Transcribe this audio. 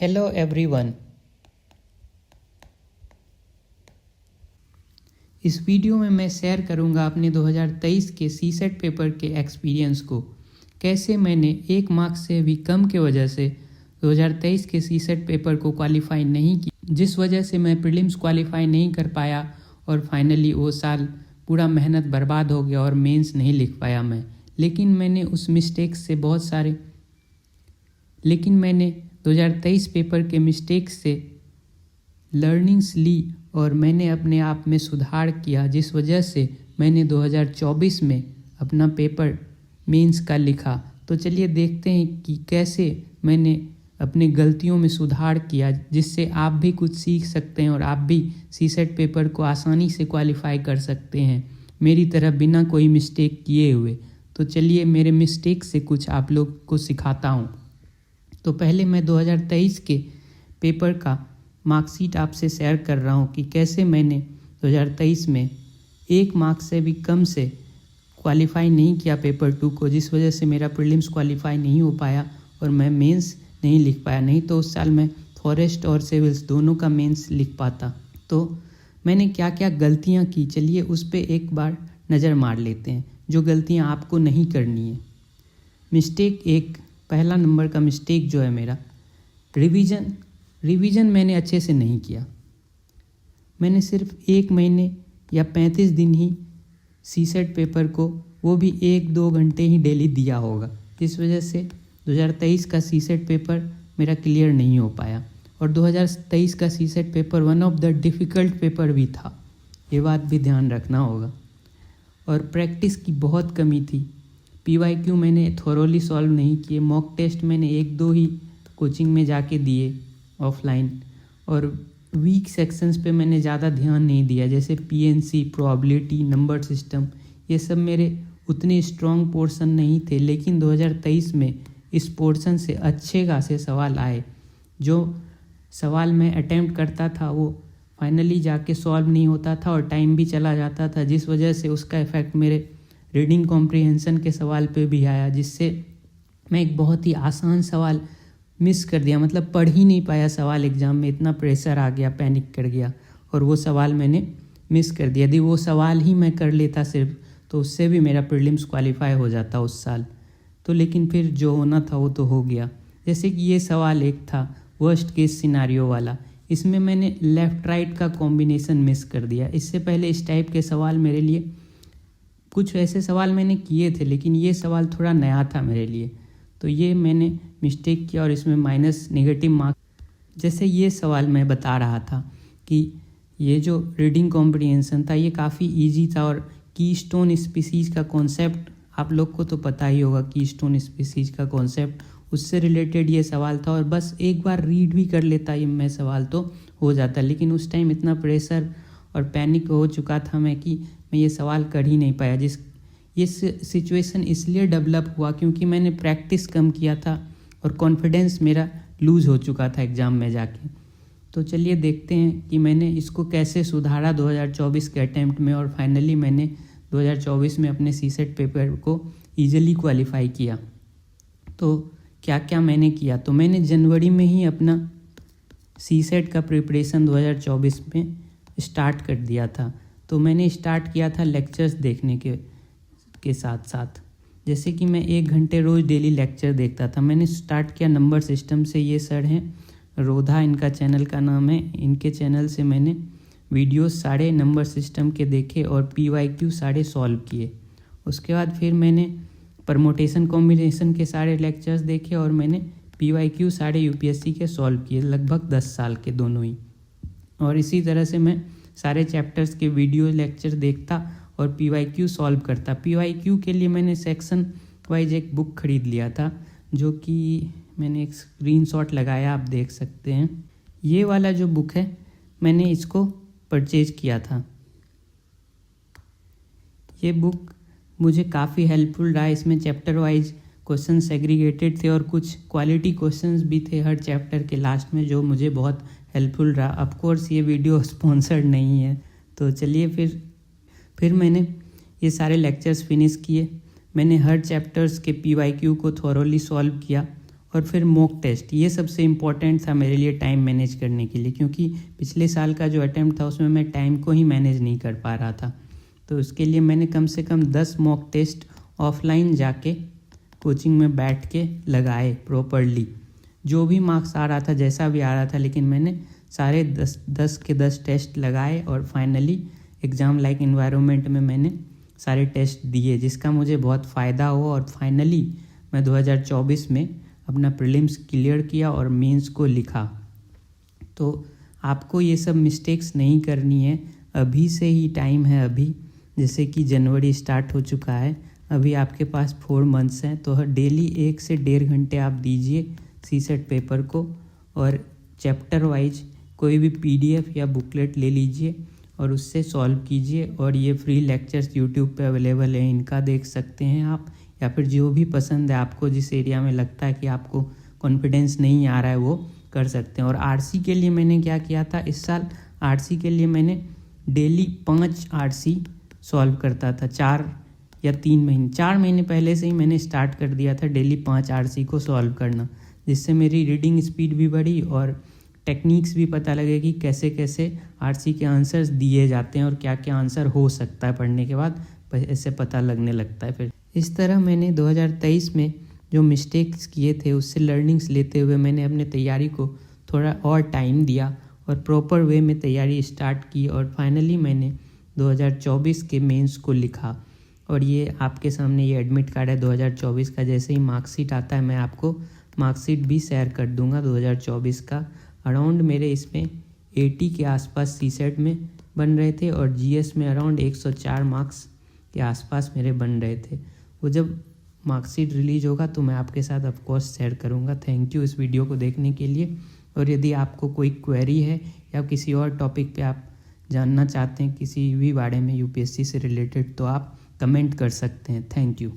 Hello everyone. इस video में मैं शेयर करूंगा अपने 2023 के सीसेट पेपर के एक्सपीरियंस को। कैसे मैंने 1 मार्क्स से भी कम के वजह से 2023 के सीसेट पेपर को क्वालिफाई नहीं किया, जिस वजह से मैं प्रीलिम्स क्वालिफाई नहीं कर पाया और फाइनली वो साल पूरा मेहनत बर्बाद हो गया और मेंस नहीं लिख पाया मैं। लेकिन मैंने 2023 पेपर के मिस्टेक्स से लर्निंग्स ली और मैंने अपने आप में सुधार किया, जिस वजह से मैंने 2024 में अपना पेपर मेंस का लिखा। तो चलिए देखते हैं कि कैसे मैंने अपनी गलतियों में सुधार किया, जिससे आप भी कुछ सीख सकते हैं और आप भी सीसेट पेपर को आसानी से क्वालिफाई कर सकते हैं मेरी तरह बिना कोई मिस्टेक किए हुए। तो चलिए मेरे मिस्टेक से कुछ आप लोग को सिखाता हूँ। तो पहले मैं 2023 के पेपर का मार्कशीट आपसे शेयर कर रहा हूँ कि कैसे मैंने 2023 में 1 मार्क्स से भी कम से क्वालिफाई नहीं किया पेपर 2 को, जिस वजह से मेरा प्रीलिम्स क्वालिफाई नहीं हो पाया और मैं मेंस नहीं लिख पाया। नहीं तो उस साल मैं फॉरेस्ट और सिविल्स दोनों का मेंस लिख पाता। तो मैंने क्या क्या गलतियाँ की, चलिए उस पर एक बार नज़र मार लेते हैं, जो गलतियाँ आपको नहीं करनी है। मिस्टेक 1, पहला नंबर का मिस्टेक जो है मेरा, रिवीजन मैंने अच्छे से नहीं किया। मैंने सिर्फ 1 महीने या 35 दिन ही सीसेट पेपर को, वो भी 1-2 घंटे ही डेली दिया होगा, जिस वजह से 2023 का सीसेट पेपर मेरा क्लियर नहीं हो पाया। और 2023 का CSAT paper one of the difficult paper भी था, ये बात भी ध्यान रखना होगा। और प्रैक्टिस की बहुत कमी थी। PYQ मैंने थोरोली सॉल्व नहीं किए। मॉक टेस्ट मैंने 1-2 ही कोचिंग में जाके दिए ऑफलाइन, और वीक सेक्शंस पे मैंने ज़्यादा ध्यान नहीं दिया, जैसे PNC, प्रोबेबिलिटी, नंबर सिस्टम, ये सब मेरे उतने स्ट्रॉन्ग पोर्शन नहीं थे। लेकिन 2023 में इस पोर्शन से अच्छे खासे सवाल आए। जो सवाल मैं अटेम्प्ट करता था वो फाइनली जाके सॉल्व नहीं होता था और टाइम भी चला जाता था, जिस वजह से उसका इफ़ेक्ट मेरे रीडिंग कॉम्प्रिहेंशन के सवाल पे भी आया, जिससे मैं एक बहुत ही आसान सवाल मिस कर दिया। मतलब पढ़ ही नहीं पाया सवाल एग्ज़ाम में, इतना प्रेशर आ गया, पैनिक कर गया और वो सवाल मैंने मिस कर दिया। यदि वो सवाल ही मैं कर लेता सिर्फ, तो उससे भी मेरा प्रीलिम्स क्वालिफाई हो जाता उस साल। तो लेकिन फिर जो होना था वो तो हो गया। जैसे कि ये सवाल एक था वर्स्ट केस सिनारियो वाला, इसमें मैंने लेफ़्ट राइट का कॉम्बिनेशन मिस कर दिया। इससे पहले इस टाइप के सवाल मेरे लिए, कुछ ऐसे सवाल मैंने किए थे, लेकिन ये सवाल थोड़ा नया था मेरे लिए, तो ये मैंने मिस्टेक किया और इसमें माइनस नेगेटिव मार्क। जैसे ये सवाल मैं बता रहा था कि ये जो रीडिंग कॉम्प्रिहेंशन था ये काफ़ी इजी था, और कीस्टोन स्पीसीज़ का कॉन्सेप्ट आप लोग को तो पता ही होगा। कीस्टोन स्पीसीज़ का कॉन्सेप्ट, उससे रिलेटेड ये सवाल था, और बस एक बार रीड भी कर लेता ये मैं सवाल तो हो जाता। लेकिन उस टाइम इतना प्रेशर और पैनिक हो चुका था मैं कि मैं ये सवाल कर ही नहीं पाया। ये सिचुएशन इसलिए डेवलप हुआ क्योंकि मैंने प्रैक्टिस कम किया था और कॉन्फिडेंस मेरा लूज़ हो चुका था एग्ज़ाम में जाके। तो चलिए देखते हैं कि मैंने इसको कैसे सुधारा 2024 के अटैम्प्ट में, और फाइनली मैंने 2024 में अपने सीसेट पेपर को ईजिली क्वालिफाई किया। तो क्या क्या मैंने किया, तो मैंने जनवरी में ही अपना सीसेट का प्रिपरेशन 2024 में स्टार्ट कर दिया था। तो मैंने स्टार्ट किया था लेक्चर्स देखने के साथ साथ, जैसे कि मैं 1 घंटे रोज़ डेली लेक्चर देखता था। मैंने स्टार्ट किया नंबर सिस्टम से। ये सर हैं रोधा, इनका चैनल का नाम है। इनके चैनल से मैंने वीडियोस सारे नंबर सिस्टम के देखे और PYQ सारे सॉल्व किए। उसके बाद फिर मैंने परमोटेशन कॉम्बिनेशन के सारे लेक्चर्स देखे और मैंने PYQ सारे UPSC के सॉल्व किए, लगभग 10 साल के दोनों ही। और इसी तरह से मैं सारे चैप्टर्स के वीडियो लेक्चर देखता और PYQ सॉल्व करता। PYQ के लिए मैंने सेक्शन वाइज एक बुक खरीद लिया था, जो कि मैंने एक स्क्रीनशॉट लगाया, आप देख सकते हैं। ये वाला जो बुक है मैंने इसको परचेज किया था। ये बुक मुझे काफ़ी हेल्पफुल रहा। इसमें चैप्टर वाइज क्वेश्चन सेग्रीगेटेड थे और कुछ क्वालिटी क्वेश्चंस भी थे हर चैप्टर के लास्ट में, जो मुझे बहुत हेल्पफुल रहा। ऑफ कोर्स ये वीडियो स्पॉन्सर्ड नहीं है। तो चलिए फिर मैंने ये सारे लेक्चर्स फिनिश किए। मैंने हर चैप्टर्स के PYQ को थॉरोली सॉल्व किया और फिर मॉक टेस्ट। ये सबसे इम्पोर्टेंट था मेरे लिए टाइम मैनेज करने के लिए, क्योंकि पिछले साल का जो अटैम्प्ट था उसमें मैं टाइम को ही मैनेज नहीं कर पा रहा था। तो उसके लिए मैंने कम से कम 10 मॉक टेस्ट ऑफलाइन जाके कोचिंग में बैठ के लगाए प्रॉपरली। जो भी मार्क्स आ रहा था, जैसा भी आ रहा था, लेकिन मैंने सारे 10 के 10 टेस्ट लगाए और फाइनली एग्ज़ाम लाइक इन्वायरमेंट में मैंने सारे टेस्ट दिए, जिसका मुझे बहुत फ़ायदा हुआ। और फाइनली मैं 2024 में अपना प्रीलिम्स क्लियर किया और मेंस को लिखा। तो आपको ये सब मिस्टेक्स नहीं करनी है, अभी से ही टाइम है। अभी जैसे कि जनवरी स्टार्ट हो चुका है, अभी आपके पास 4 मंथ्स हैं। तो डेली 1 से 1.5 घंटे आप दीजिए सीसेट पेपर को, और चैप्टर वाइज कोई भी PDF या बुकलेट ले लीजिए और उससे सॉल्व कीजिए। और ये फ्री लेक्चर्स यूट्यूब पे अवेलेबल है, इनका देख सकते हैं आप, या फिर जो भी पसंद है आपको, जिस एरिया में लगता है कि आपको कॉन्फिडेंस नहीं आ रहा है वो कर सकते हैं। और RC के लिए मैंने क्या किया था इस साल, RC के लिए मैंने डेली 5 RC सॉल्व करता था। 4 या 3 महीने, 4 महीने पहले से ही मैंने स्टार्ट कर दिया था डेली 5 RC को सॉल्व करना, जिससे मेरी रीडिंग स्पीड भी बढ़ी और टेक्निक्स भी पता लगे कि कैसे कैसे RC के आंसर्स दिए जाते हैं और क्या क्या आंसर हो सकता है पढ़ने के बाद, ऐसे पता लगने लगता है। फिर इस तरह मैंने 2023 में जो मिस्टेक्स किए थे उससे लर्निंग्स लेते हुए मैंने अपने तैयारी को थोड़ा और टाइम दिया और प्रॉपर वे में तैयारी स्टार्ट की। और फाइनली मैंने 2024 के मेंस को लिखा। और ये आपके सामने ये एडमिट कार्ड है 2024 का। जैसे ही मार्कशीट आता है मैं आपको मार्कशीट भी शेयर कर दूंगा 2024 का। अराउंड मेरे इसमें 80 के आसपास सीसेट में बन रहे थे और GS में अराउंड 104 मार्क्स के आसपास मेरे बन रहे थे। वो जब मार्कशीट रिलीज होगा तो मैं आपके साथ ऑफकोर्स शेयर करूँगा। थैंक यू इस वीडियो को देखने के लिए। और यदि आपको कोई क्वेरी है या किसी और टॉपिक पे आप जानना चाहते हैं किसी भी बारे में UPSC से रिलेटेड, तो आप कमेंट कर सकते हैं। Thank you.